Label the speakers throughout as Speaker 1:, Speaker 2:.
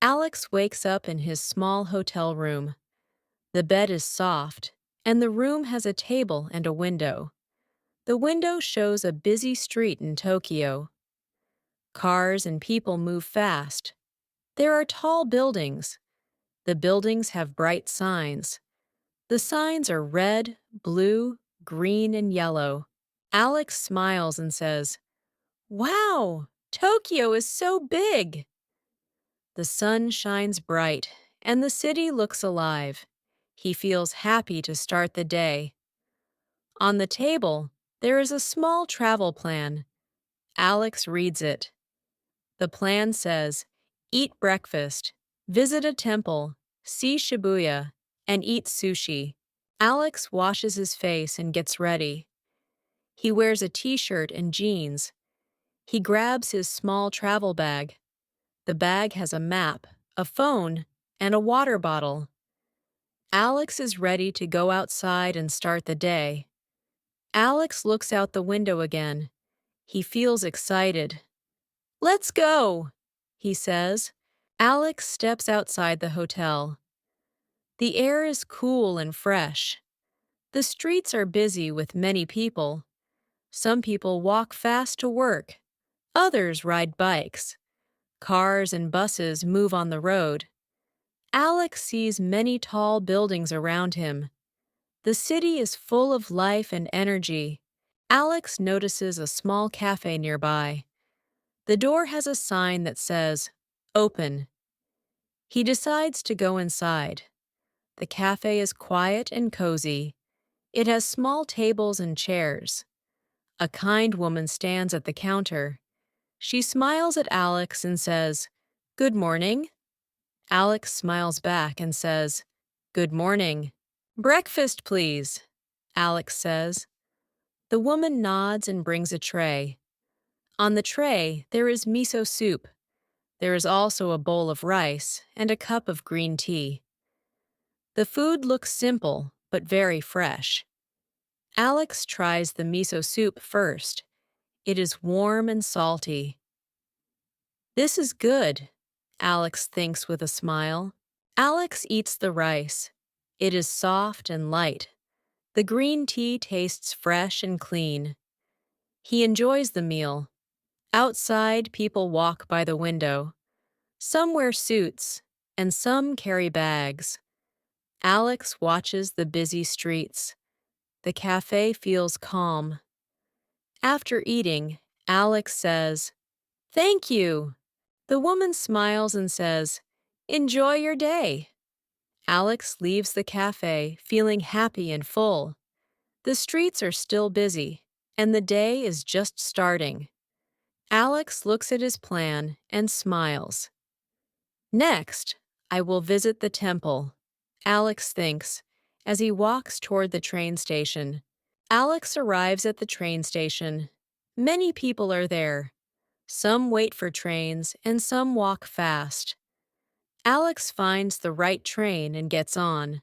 Speaker 1: Alex wakes up in his small hotel room. The bed is soft, and the room has a table and a window. The window shows a busy street in Tokyo. Cars and people move fast. There are tall buildings. The buildings have bright signs. The signs are red, blue, green, and yellow. Alex smiles and says, "Wow, Tokyo is so big!" The sun shines bright, and the city looks alive. He feels happy to start the day. On the table, there is a small travel plan. Alex reads it. The plan says, eat breakfast, visit a temple, see Shibuya, and eat sushi. Alex washes his face and gets ready. He wears a t-shirt and jeans. He grabs his small travel bag. The bag has a map, a phone, and a water bottle. Alex is ready to go outside and start the day. Alex looks out the window again. He feels excited. "Let's go," he says. Alex steps outside the hotel. The air is cool and fresh. The streets are busy with many people. Some people walk fast to work. Others ride bikes. Cars and buses move on the road. Alex sees many tall buildings around him. The city is full of life and energy. Alex notices a small cafe nearby. The door has a sign that says, "Open." He decides to go inside. The cafe is quiet and cozy. It has small tables and chairs. A kind woman stands at the counter. She smiles at Alex and says, "Good morning." Alex smiles back and says, "Good morning." "Breakfast, please," Alex says. The woman nods and brings a tray. On the tray, there is miso soup. There is also a bowl of rice and a cup of green tea. The food looks simple, but very fresh. Alex tries the miso soup first. It is warm and salty. "This is good," Alex thinks with a smile. Alex eats the rice. It is soft and light. The green tea tastes fresh and clean. He enjoys the meal. Outside, people walk by the window. Some wear suits, and some carry bags. Alex watches the busy streets. The cafe feels calm. After eating, Alex says, "Thank you." The woman smiles and says, "Enjoy your day." Alex leaves the cafe feeling happy and full. The streets are still busy, and the day is just starting. Alex looks at his plan and smiles. "Next, I will visit the temple," Alex thinks, as he walks toward the train station. Alex arrives at the train station. Many people are there. Some wait for trains and some walk fast. Alex finds the right train and gets on.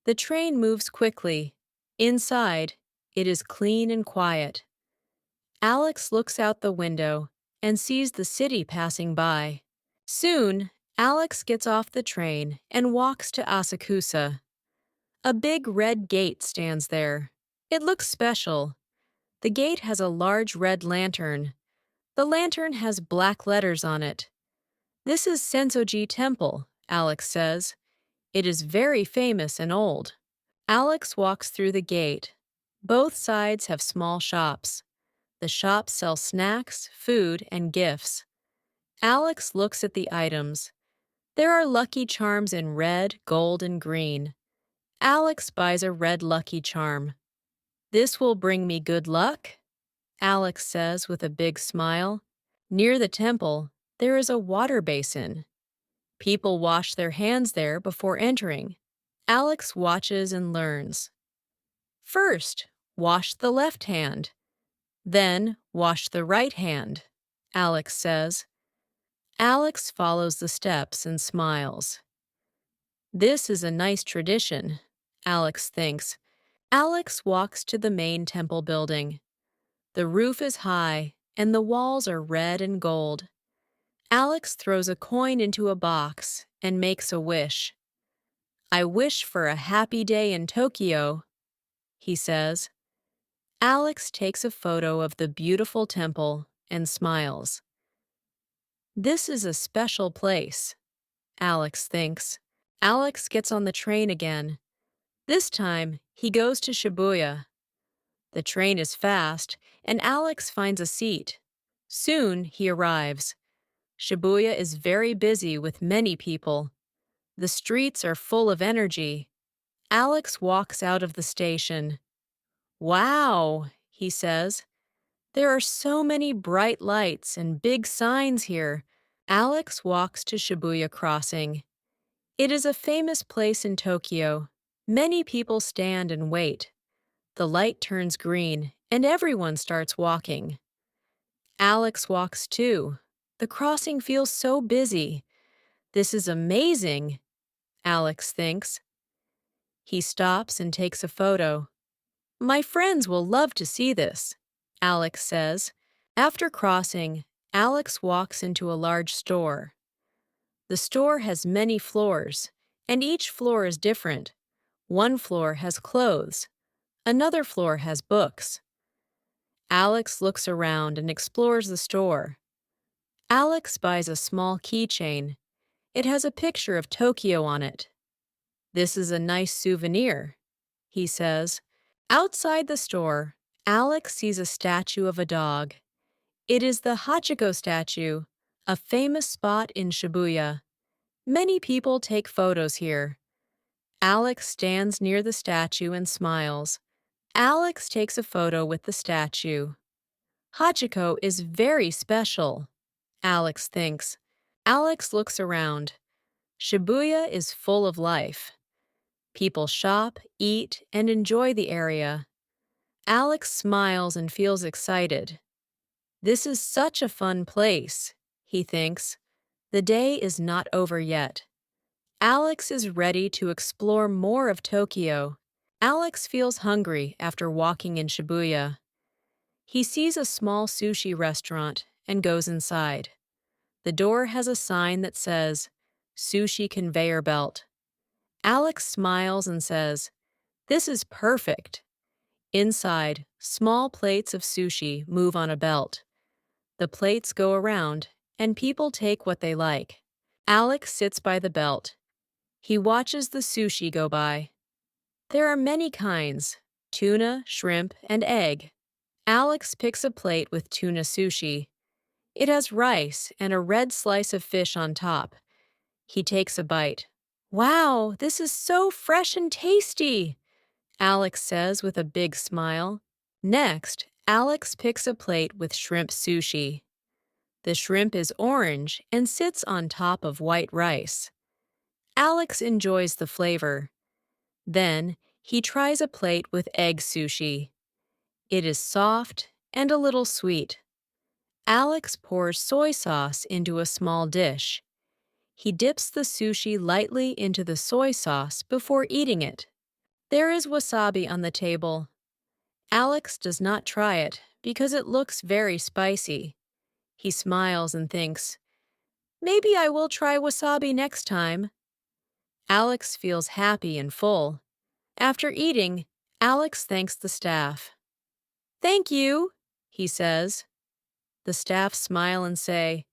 Speaker 1: The train moves quickly. Inside, it is clean and quiet. Alex looks out the window and sees the city passing by. Soon, Alex gets off the train and walks to Asakusa. A big red gate stands there. It looks special. The gate has a large red lantern. The lantern has black letters on it. "This is Senso-ji Temple," Alex says. "It is very famous and old." Alex walks through the gate. Both sides have small shops. The shops sell snacks, food, and gifts. Alex looks at the items. There are Lucky Charms in red, gold, and green. Alex buys a red Lucky Charm. "This will bring me good luck?" Alex says with a big smile. Near the temple, there is a water basin. People wash their hands there before entering. Alex watches and learns. "First, wash the left hand. Then, wash the right hand," Alex says. Alex follows the steps and smiles. This is a nice tradition, Alex thinks. Alex walks to the main temple building. The roof is high, and the walls are red and gold. Alex throws a coin into a box and makes a wish. "I wish for a happy day in Tokyo," he says. Alex takes a photo of the beautiful temple and smiles. This is a special place, Alex thinks. Alex gets on the train again. This time, he goes to Shibuya. The train is fast, and Alex finds a seat. Soon, he arrives. Shibuya is very busy with many people. The streets are full of energy. Alex walks out of the station. "Wow," he says. "There are so many bright lights and big signs here." Alex walks to Shibuya Crossing. It is a famous place in Tokyo. Many people stand and wait. The light turns green, and everyone starts walking. Alex walks too. The crossing feels so busy. This is amazing, Alex thinks. He stops and takes a photo. "My friends will love to see this," Alex says. After crossing, Alex walks into a large store. The store has many floors, and each floor is different. One floor has clothes. Another floor has books. Alex looks around and explores the store. Alex buys a small keychain. It has a picture of Tokyo on it. "This is a nice souvenir," he says. Outside the store, Alex sees a statue of a dog. It is the Hachiko statue, a famous spot in Shibuya. Many people take photos here. Alex stands near the statue and smiles. Alex takes a photo with the statue. Hachiko is very special, Alex thinks. Alex looks around. Shibuya is full of life. People shop, eat, and enjoy the area. Alex smiles and feels excited. This is such a fun place, he thinks. The day is not over yet. Alex is ready to explore more of Tokyo. Alex feels hungry after walking in Shibuya. He sees a small sushi restaurant and goes inside. The door has a sign that says, "Sushi Conveyor Belt." Alex smiles and says, "This is perfect." Inside, small plates of sushi move on a belt. The plates go around, and people take what they like. Alex sits by the belt. He watches the sushi go by. There are many kinds: tuna, shrimp, and egg. Alex picks a plate with tuna sushi. It has rice and a red slice of fish on top. He takes a bite. "Wow, this is so fresh and tasty," Alex says with a big smile. Next, Alex picks a plate with shrimp sushi. The shrimp is orange and sits on top of white rice. Alex enjoys the flavor. Then, he tries a plate with egg sushi. It is soft and a little sweet. Alex pours soy sauce into a small dish. He dips the sushi lightly into the soy sauce before eating it. There is wasabi on the table. Alex does not try it because it looks very spicy. He smiles and thinks, "Maybe I will try wasabi next time." Alex feels happy and full. After eating, Alex thanks the staff. "Thank you," he says. The staff smile and say,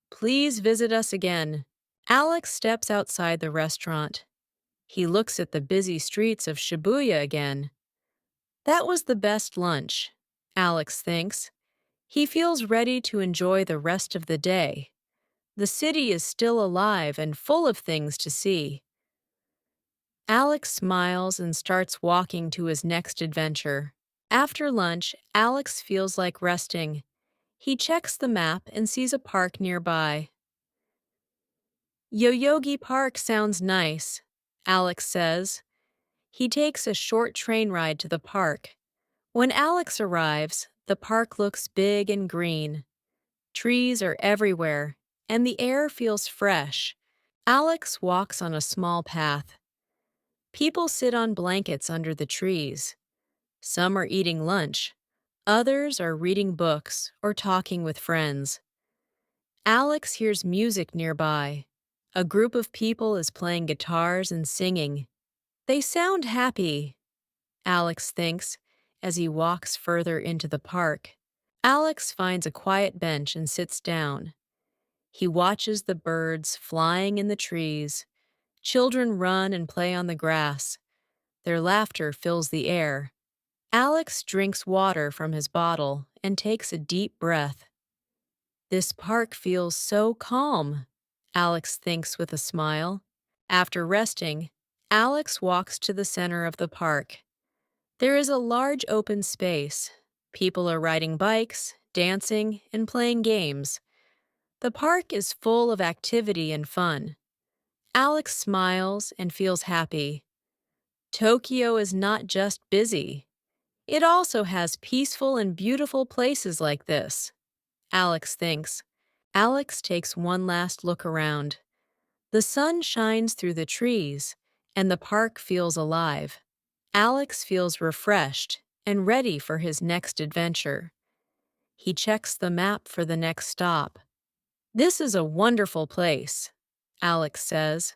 Speaker 1: "Please visit us again." Alex steps outside the restaurant. He looks at the busy streets of Shibuya again. That was the best lunch, Alex thinks. He feels ready to enjoy the rest of the day. The city is still alive and full of things to see. Alex smiles and starts walking to his next adventure. After lunch, Alex feels like resting. He checks the map and sees a park nearby. Yoyogi Park sounds nice, Alex says. He takes a short train ride to the park. When Alex arrives, the park looks big and green. Trees are everywhere, and the air feels fresh. Alex walks on a small path. People sit on blankets under the trees. Some are eating lunch. Others are reading books or talking with friends. Alex hears music nearby. A group of people is playing guitars and singing. They sound happy, Alex thinks as he walks further into the park. Alex finds a quiet bench and sits down. He watches the birds flying in the trees. Children run and play on the grass. Their laughter fills the air. Alex drinks water from his bottle and takes a deep breath. This park feels so calm, Alex thinks with a smile. After resting, Alex walks to the center of the park. There is a large open space. People are riding bikes, dancing, and playing games. The park is full of activity and fun. Alex smiles and feels happy. Tokyo is not just busy. It also has peaceful and beautiful places like this, Alex thinks. Alex takes one last look around. The sun shines through the trees, and the park feels alive. Alex feels refreshed and ready for his next adventure. He checks the map for the next stop. This is a wonderful place, Alex says.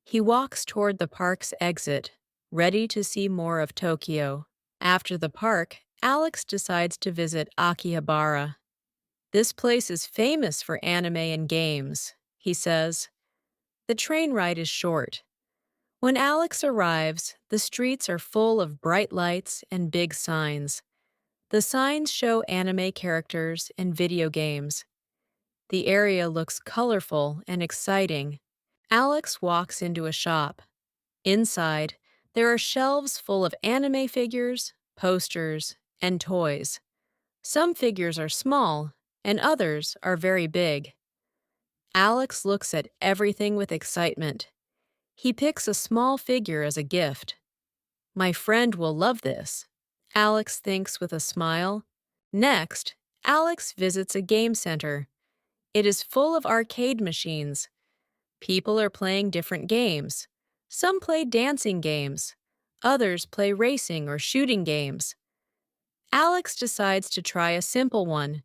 Speaker 1: He walks toward the park's exit, ready to see more of Tokyo. After the park, Alex decides to visit Akihabara. This place is famous for anime and games, he says. The train ride is short. When Alex arrives, the streets are full of bright lights and big signs. The signs show anime characters and video games. The area looks colorful and exciting. Alex walks into a shop. Inside, there are shelves full of anime figures, posters, and toys. Some figures are small, and others are very big. Alex looks at everything with excitement. He picks a small figure as a gift. My friend will love this, Alex thinks with a smile. Next, Alex visits a game center. It is full of arcade machines. People are playing different games. Some play dancing games. Others play racing or shooting games. Alex decides to try a simple one.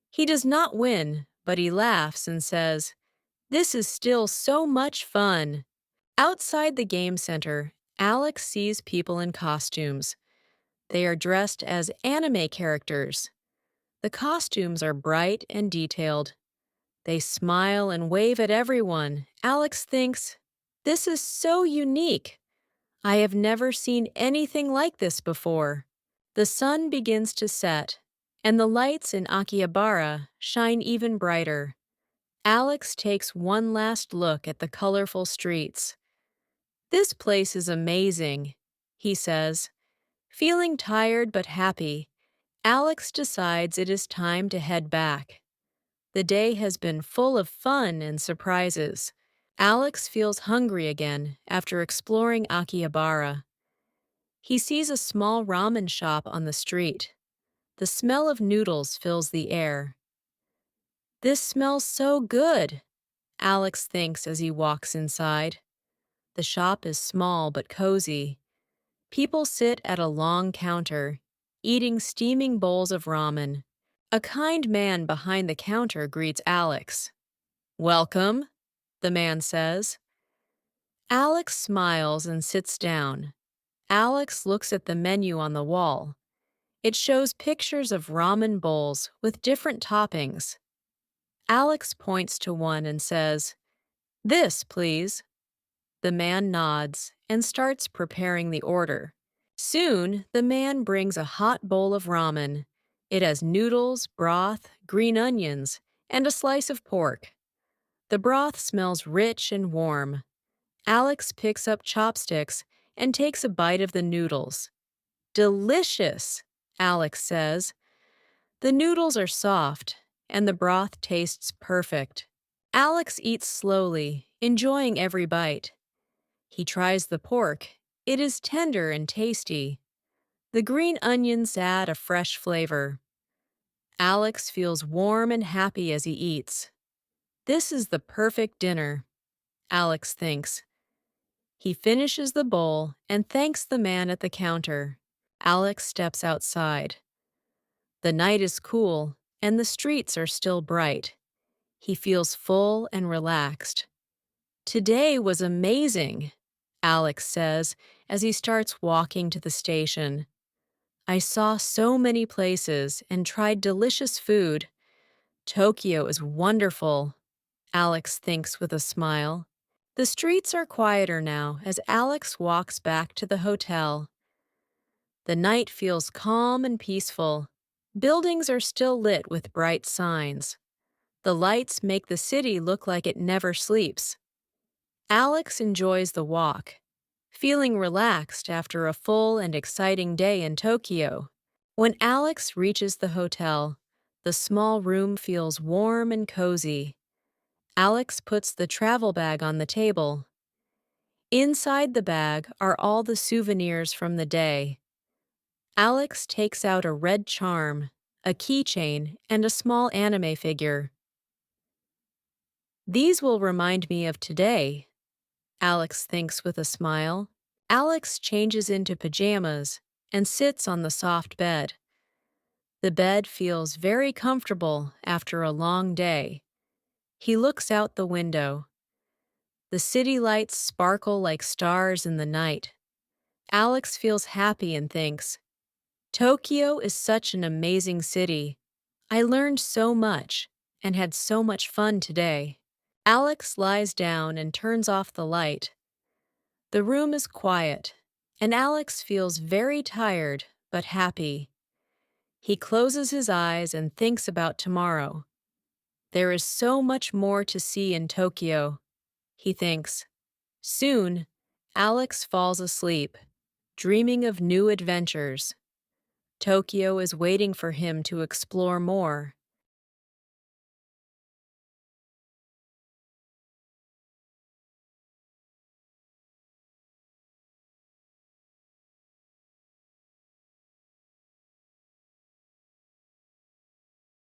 Speaker 1: He does not win, but he laughs and says, "This is still so much fun." Outside the game center, Alex sees people in costumes. They are dressed as anime characters. The costumes are bright and detailed. They smile and wave at everyone. Alex thinks, "This is so unique. I have never seen anything like this before." The sun begins to set, and the lights in Akihabara shine even brighter. Alex takes one last look at the colorful streets. "This place is amazing," he says. Feeling tired but happy, Alex decides it is time to head back. The day has been full of fun and surprises. Alex feels hungry again after exploring Akihabara. He sees a small ramen shop on the street. The smell of noodles fills the air. "This smells so good," Alex thinks as he walks inside. The shop is small but cozy. People sit at a long counter, eating steaming bowls of ramen. A kind man behind the counter greets Alex. "Welcome," the man says. Alex smiles and sits down. Alex looks at the menu on the wall. It shows pictures of ramen bowls with different toppings. Alex points to one and says, "This, please." The man nods and starts preparing the order. Soon, the man brings a hot bowl of ramen. It has noodles, broth, green onions, and a slice of pork. The broth smells rich and warm. Alex picks up chopsticks and takes a bite of the noodles. "Delicious," Alex says. The noodles are soft, and the broth tastes perfect. Alex eats slowly, enjoying every bite. He tries the pork. It is tender and tasty. The green onions add a fresh flavor. Alex feels warm and happy as he eats. This is the perfect dinner, Alex thinks. He finishes the bowl and thanks the man at the counter. Alex steps outside. The night is cool, and the streets are still bright. He feels full and relaxed. Today was amazing, Alex says as he starts walking to the station. I saw so many places and tried delicious food. Tokyo is wonderful, Alex thinks with a smile. The streets are quieter now as Alex walks back to the hotel. The night feels calm and peaceful. Buildings are still lit with bright signs. The lights make the city look like it never sleeps. Alex enjoys the walk, feeling relaxed after a full and exciting day in Tokyo. When Alex reaches the hotel, the small room feels warm and cozy. Alex puts the travel bag on the table. Inside the bag are all the souvenirs from the day. Alex takes out a red charm, a keychain, and a small anime figure. These will remind me of today, Alex thinks with a smile. Alex changes into pajamas and sits on the soft bed. The bed feels very comfortable after a long day. He looks out the window. The city lights sparkle like stars in the night. Alex feels happy and thinks, Tokyo is such an amazing city. I learned so much and had so much fun today. Alex lies down and turns off the light. The room is quiet, and Alex feels very tired but happy. He closes his eyes and thinks about tomorrow. There is so much more to see in Tokyo, he thinks. Soon, Alex falls asleep, dreaming of new adventures. Tokyo is waiting for him to explore more.